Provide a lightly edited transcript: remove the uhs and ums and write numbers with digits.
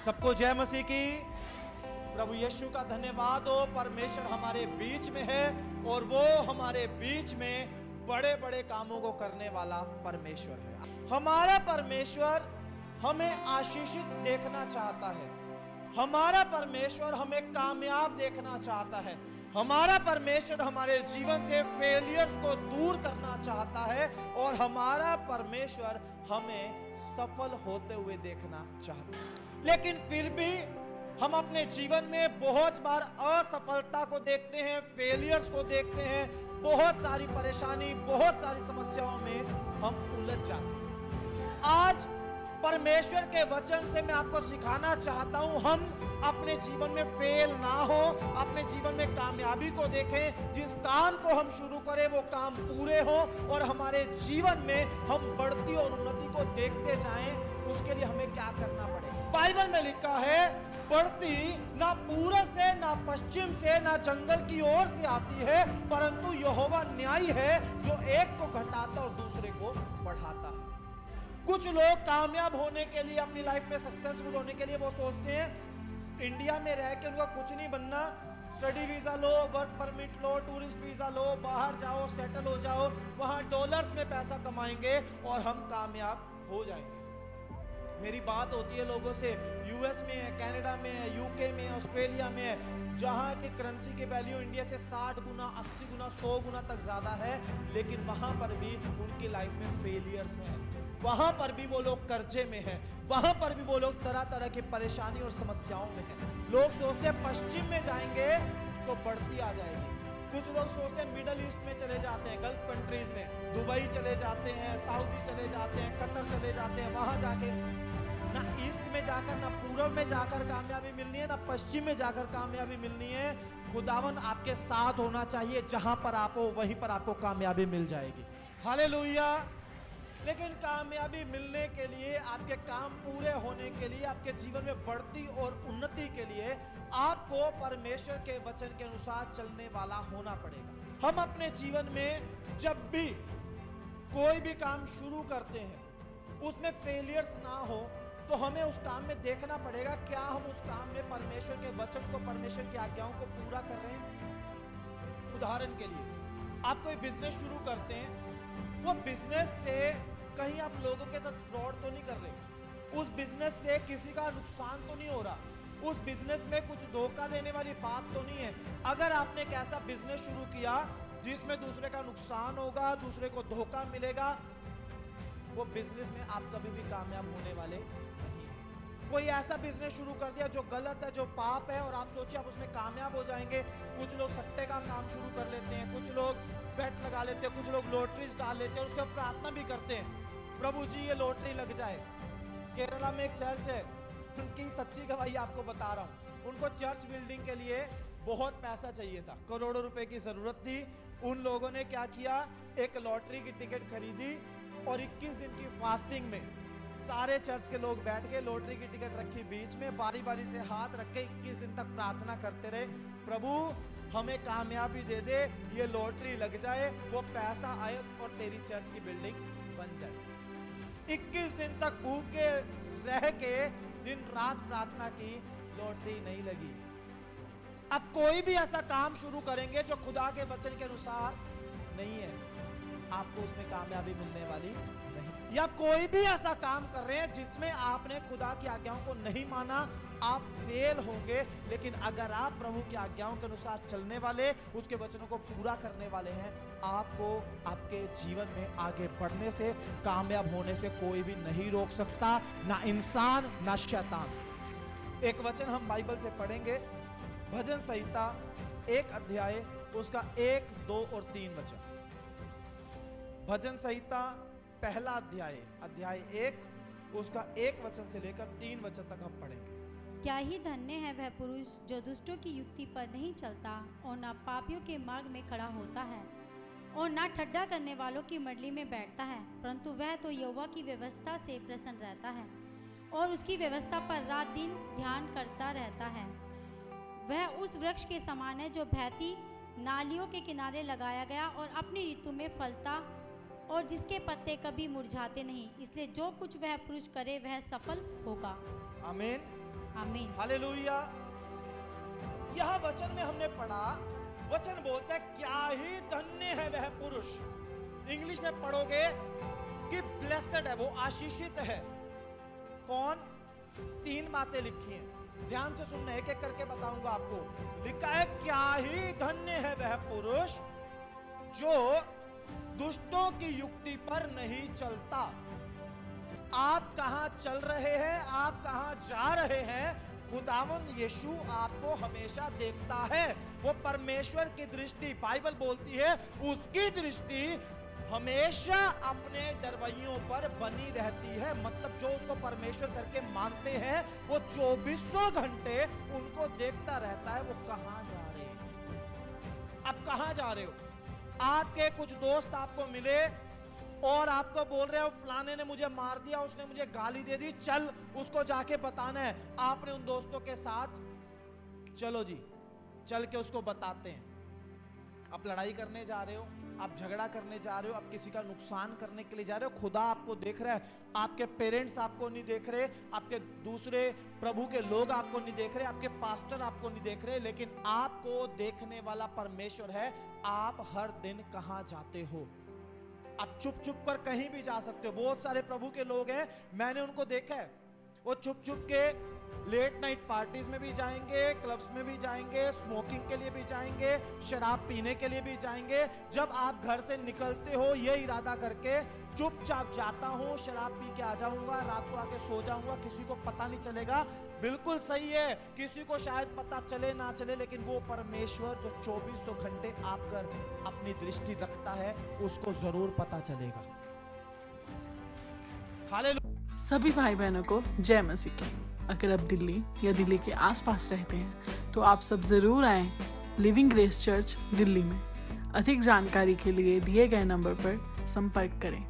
सबको जय मसीह की। प्रभु यीशु का धन्यवाद हो। परमेश्वर हमारे बीच में है और वो हमारे बीच में बड़े बड़े कामों को करने वाला परमेश्वर है। हमारा परमेश्वर हमें आशीषित देखना चाहता है। हमारा परमेश्वर हमें कामयाब देखना चाहता है। हमारा परमेश्वर हमारे जीवन से फेलियर्स को दूर करना चाहता है और हमारा परमेश्वर हमें सफल होते हुए देखना चाहता है। लेकिन फिर भी हम अपने जीवन में बहुत बार असफलता को देखते हैं, फेलियर्स को देखते हैं, बहुत सारी परेशानी, बहुत सारी समस्याओं में हम उलझ जाते हैं। आज परमेश्वर के वचन से मैं आपको सिखाना चाहता हूं, हम अपने जीवन में फेल ना हो, अपने जीवन में कामयाबी को देखें। जिस काम को हम शुरू करें वो काम पूरे हो और हमारे जीवन में हम बढ़ती और उन्नति को देखते जाएं। उसके लिए हमें क्या करना पड़ेगा? बाइबल में लिखा है, बढ़ती ना पूरब से, ना पश्चिम से, ना जंगल की ओर से आती है, परंतु यहोवा न्यायी है जो एक को घटाता और दूसरे को बढ़ाता है। कुछ लोग कामयाब होने के लिए, अपनी लाइफ में सक्सेसफुल होने के लिए वो सोचते हैं इंडिया में रह के उनका कुछ नहीं बनना, स्टडी वीजा लो, वर्क परमिट लो, टूरिस्ट वीजा लो, बाहर जाओ, सेटल हो जाओ, वहां डॉलर्स में पैसा कमाएंगे और हम कामयाब हो जाएंगे। मेरी बात होती है लोगों से, यूएस में है, कनाडा में है, यूके में है, ऑस्ट्रेलिया में है, जहां की करेंसी की वैल्यू इंडिया से 60 गुना, 80 गुना, 100 गुना तक ज्यादा है, लेकिन वहां पर भी उनकी लाइफ में फेलियर्स हैं। वहां पर भी वो लोग कर्जे में हैं, वहां पर भी वो लोग तरह तरह की परेशानी और समस्याओं में हैं। लोग सोचते हैं पश्चिम में जाएंगे तो बढ़ती आ जाएगी। कुछ लोग सोचते हैं मिडल ईस्ट में चले जाते हैं, गल्फ कंट्रीज में, दुबई चले जाते हैं, सऊदी चले जाते हैं, कतर चले जाते हैं, वहां जाके ना ईस्ट में जाकर, ना पूरब में जाकर कामयाबी मिलनी है, ना पश्चिम में जाकर कामयाबी मिलनी है। खुदावन आपके साथ होना चाहिए, जहां पर आप हो वहीं पर आपको कामयाबी मिल जाएगी। हालेलुया। लेकिन कामयाबी मिलने के लिए, आपके काम पूरे होने के लिए, आपके जीवन में बढ़ती और उन्नति के लिए आपको परमेश्वर के वचन के अनुसार चलने वाला होना पड़ेगा। हम अपने जीवन में जब भी कोई भी काम शुरू करते हैं उसमें फेलियर्स ना हो तो हमें उस काम में देखना पड़ेगा क्या हम उस काम में परमेश्वर के वचन को, परमेश्वर की आज्ञाओं को पूरा कर रहे हैं। उदाहरण के लिए आप कोई बिजनेस शुरू करते हैं, वो बिजनेस से कहीं आप लोगों के साथ फ्रॉड तो नहीं कर रहे, उस बिजनेस से किसी का नुकसान तो नहीं हो रहा, उस बिजनेस में कुछ धोखा देने वाली बात तो नहीं है। अगर आपने एक ऐसा बिजनेस शुरू किया जिसमें दूसरे का नुकसान होगा, दूसरे को धोखा मिलेगा, वो बिजनेस में आप कभी भी कामयाब होने वाले नहीं हैं। कोई ऐसा बिजनेस शुरू कर दिया जो गलत है, जो पाप है, और आप सोचिए आप उसमें कामयाब हो जाएंगे। कुछ लोग सट्टे का काम शुरू कर लेते हैं, कुछ लोग बेट लगा लेते हैं, कुछ लोग लॉटरीज डाल लेते हैं, उसका प्रार्थना भी करते हैं, प्रभु जी ये लॉटरी लग जाए। केरला में एक चर्च है, उनकी सच्ची गवाही आपको बता रहा हूँ। उनको चर्च बिल्डिंग के लिए बहुत पैसा चाहिए था, करोड़ों रुपए की जरूरत थी। उन लोगों ने क्या किया, एक लॉटरी की टिकट खरीदी और 21 दिन की फास्टिंग में सारे चर्च के लोग बैठ गए, लॉटरी की टिकट रखी बीच में, बारी बारी से हाथ रख के 21 दिन तक प्रार्थना करते रहे, प्रभु हमें कामयाबी दे दे, ये लॉटरी लग जाए, वो पैसा आए और तेरी चर्च की बिल्डिंग बन जाए। 21 दिन तक भूखे रह के दिन रात प्रार्थना की, लॉटरी नहीं लगी। अब कोई भी ऐसा काम शुरू करेंगे जो खुदा के वचन के अनुसार नहीं है, आपको उसमें कामयाबी मिलने वाली नहीं। या कोई भी ऐसा काम कर रहे हैं जिसमें आपने खुदा की आज्ञाओं को नहीं माना, आप फेल होंगे। लेकिन अगर आप प्रभु की आज्ञाओं के अनुसार चलने वाले, उसके वचनों को पूरा करने वाले हैं, आपको आपके जीवन में आगे बढ़ने से, कामयाब होने से कोई भी नहीं रोक सकता, ना इंसान ना शैतान। एक वचन हम बाइबल से पढ़ेंगे, भजन संहिता 1 अध्याय उसका 1, 2 और 3 वचन। भजन संहिता पहला अध्याय 1 उसका 1 वचन से लेकर 3 वचन तक हम पढ़ेंगे। क्या ही धन्य है वह पुरुष जो दुष्टों की युक्ति पर नहीं चलता और ना पापियों के मार्ग में खड़ा होता है और ना ठट्ठा करने वालों की मंडली में बैठता है, परंतु वह तो यहोवा की व्यवस्था से प्रसन्न रहता है और उसकी व्यवस्था पर रात दिन ध्यान करता रहता है। वह उस वृक्ष के समान है जो बहती नालियों के किनारे लगाया गया और अपनी ऋतु में फलता और जिसके पत्ते कभी मुरझाते नहीं, इसलिए जो कुछ वह पुरुष करे वह सफल होगा। आमीन। आमीन। हालेलुया। यह वचन में हमने पढ़ा, वचन बोलता है क्या ही धन्य है वह पुरुष। इंग्लिश में पढ़ोगे कि ब्लेसेड है, वो आशीषित है। कौन? 3 बातें लिखी हैं, ध्यान से सुनना, एक एक करके बताऊंगा आपको। लिखा है क्या ही धन्य है वह पुरुष जो दुष्टों की युक्ति पर नहीं चलता। आप कहां चल रहे हैं, आप कहां जा रहे हैं, खुदावंद यीशु आपको हमेशा देखता है। वो परमेश्वर की दृष्टि, बाइबल बोलती है, उसकी दृष्टि हमेशा अपने डरवैयों पर बनी रहती है। मतलब जो उसको परमेश्वर करके मानते हैं, वो 24 घंटे उनको देखता रहता है। वो कहां जा रहे हैं, अब कहां जा रहे हो। आपके कुछ दोस्त आपको मिले और आपको बोल रहे हो फलाने ने मुझे मार दिया, उसने मुझे गाली दे दी, चल उसको जाके बताना है। आपने उन दोस्तों के साथ, चलो जी चल के उसको बताते हैं। आप लड़ाई करने जा रहे हो, आप झगड़ा करने जा रहे हो, आप किसी का नुकसान करने के लिए जा रहे हो। खुदा आपको देख रहा है, आपके पेरेंट्स आपको नहीं देख रहे, आपके दूसरे प्रभु के लोग आपको नहीं देख रहे, आपके पास्टर आपको नहीं देख रहे, लेकिन आपको देखने वाला परमेश्वर है। आप हर दिन कहां जाते हो। आप चुप चुप कर कहीं भी जा सकते हो। बहुत सारे प्रभु के लोग हैं, मैंने उनको देखा है, वो चुप चुप के लेट नाइट पार्टीज में भी जाएंगे, क्लब्स में भी जाएंगे, स्मोकिंग के लिए भी जाएंगे, शराब पीने के लिए भी जाएंगे। जब आप घर से निकलते हो ये इरादा करके, चुपचाप जाता हूं, शराब पी के आ जाऊंगा, रात को आके सो जाऊंगा, किसी को पता नहीं चलेगा। बिल्कुल सही है, किसी को शायद पता चले ना चले, लेकिन वो परमेश्वर जो 2400 घंटे आप पर अपनी दृष्टि रखता है, उसको जरूर पता चलेगा। हालेलुया। सभी भाई बहनों को जय मसीह की। अगर आप दिल्ली या दिल्ली के आसपास रहते हैं तो आप सब जरूर आएं लिविंग ग्रेस चर्च दिल्ली में। अधिक जानकारी के लिए दिए गए नंबर पर संपर्क करें।